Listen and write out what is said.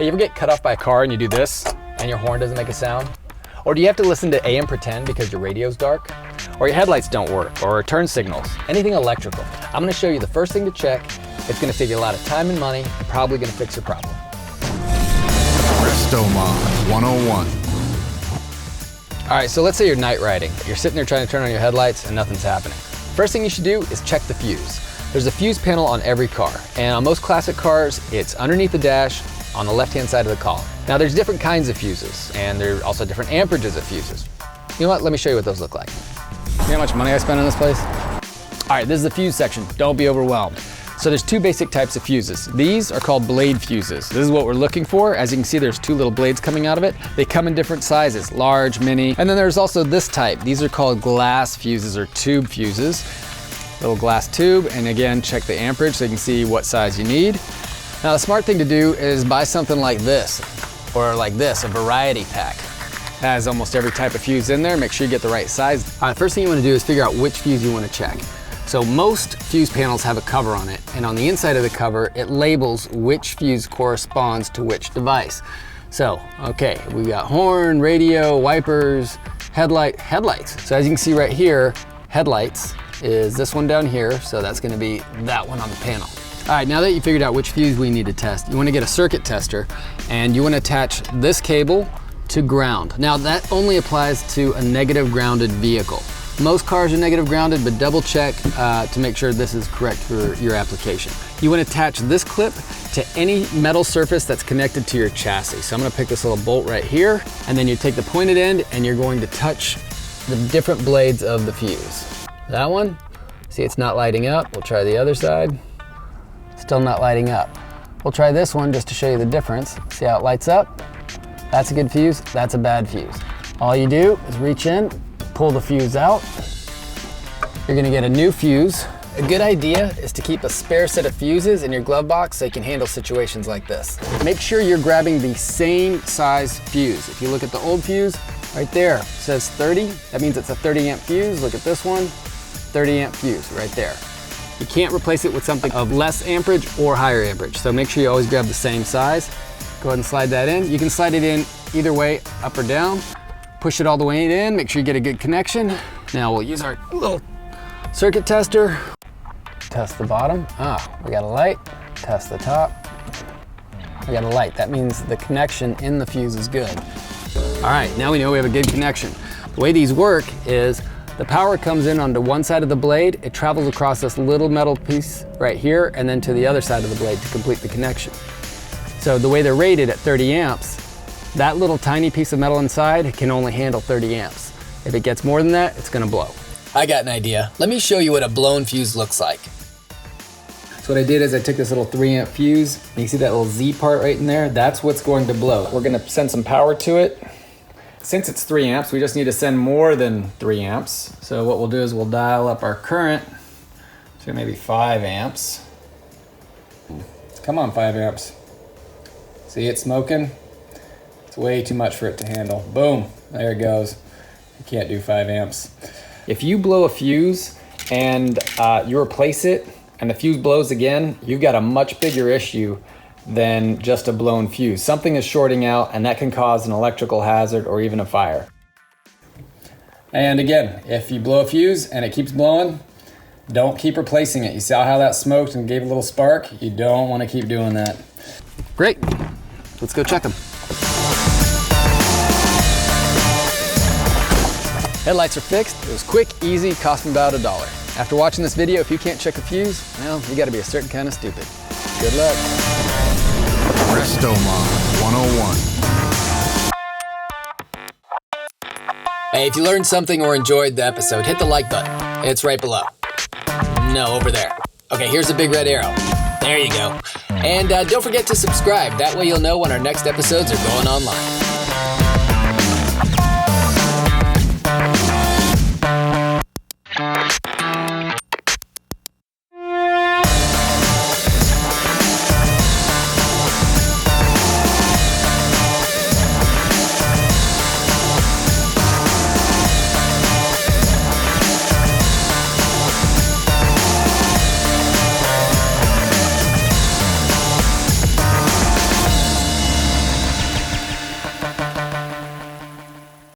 Hey, you ever get cut off by a car and you do this and your horn doesn't make a sound? Or do you have to listen to AM pretend because your radio's dark? Or your headlights don't work, or turn signals, anything electrical. I'm gonna show you the first thing to check. It's gonna save you a lot of time and money, and probably gonna fix your problem. RESTOMOD 101. All right, so let's say you're night riding. You're sitting there trying to turn on your headlights and nothing's happening. First thing you should do is check the fuse. There's a fuse panel on every car, and on most classic cars, it's underneath the dash on the left-hand side of the column. Now there's different kinds of fuses, and there are also different amperages of fuses. You know what, let me show you what those look like. You know how much money I spent on this place? All right, this is the fuse section. Don't be overwhelmed. So there's two basic types of fuses. These are called blade fuses. This is what we're looking for. As you can see, there's two little blades coming out of it. They come in different sizes, large, mini. And then there's also this type. These are called glass fuses or tube fuses. Little glass tube, and again, check the amperage so you can see what size you need. Now the smart thing to do is buy something like this, or like this, a variety pack. It has almost every type of fuse in there. Make sure you get the right size. All right, first thing you want to do is figure out which fuse you want to check. So most fuse panels have a cover on it, and on the inside of the cover, it labels which fuse corresponds to which device. So, okay, we got horn, radio, wipers, headlights. So as you can see right here, headlights is this one down here, so that's gonna be that one on the panel. All right, now that you figured out which fuse we need to test, you want to get a circuit tester, and you want to attach this cable to ground. Now that only applies to a negative grounded vehicle. Most cars are negative grounded, but double check to make sure this is correct for your application. You want to attach this clip to any metal surface that's connected to your chassis. So I'm going to pick this little bolt right here, and then you take the pointed end and you're going to touch the different blades of the fuse. That one, see it's not lighting up. We'll try the other side. Still not lighting up. We'll try this one just to show you the difference. See how it lights up? That's a good fuse, that's a bad fuse. All you do is reach in, pull the fuse out. You're gonna get a new fuse. A good idea is to keep a spare set of fuses in your glove box so you can handle situations like this. Make sure you're grabbing the same size fuse. If you look at the old fuse, right there, it says 30. That means it's a 30 amp fuse. Look at this one, 30 amp fuse right there. You can't replace it with something of less amperage or higher amperage. So make sure you always grab the same size. Go ahead and slide that in. You can slide it in either way, up or down. Push it all the way in, make sure you get a good connection. Now we'll use our little circuit tester. Test the bottom. We got a light. Test the top. We got a light. That means the connection in the fuse is good. All right, now we know we have a good connection. The way these work is the power comes in onto one side of the blade, it travels across this little metal piece right here, and then to the other side of the blade to complete the connection. So the way they're rated at 30 amps, that little tiny piece of metal inside can only handle 30 amps. If it gets more than that, it's gonna blow. I got an idea. Let me show you what a blown fuse looks like. So what I did is I took this little 3 amp fuse, and you see that little Z part right in there? That's what's going to blow. We're gonna send some power to it. Since it's 3 amps, we just need to send more than 3 amps. So what we'll do is we'll dial up our current to maybe 5 amps. Come on, 5 amps. See it smoking? It's way too much for it to handle. Boom, there it goes. You can't do 5 amps. If you blow a fuse and you replace it and the fuse blows again, you've got a much bigger issue than just a blown fuse. Something is shorting out, and that can cause an electrical hazard or even a fire. And again, if you blow a fuse and it keeps blowing, don't keep replacing it. You saw how that smoked and gave a little spark? You don't want to keep doing that. Great, let's go check them. Headlights are fixed. It was quick, easy, cost me about $1. After watching this video, if you can't check a fuse, well, you gotta be a certain kind of stupid. Good luck. RESTOMOD 101. Hey, if you learned something or enjoyed the episode, hit the like button. It's right below. No, over there. Okay, here's a big red arrow. There you go. And don't forget to subscribe. That way you'll know when our next episodes are going online.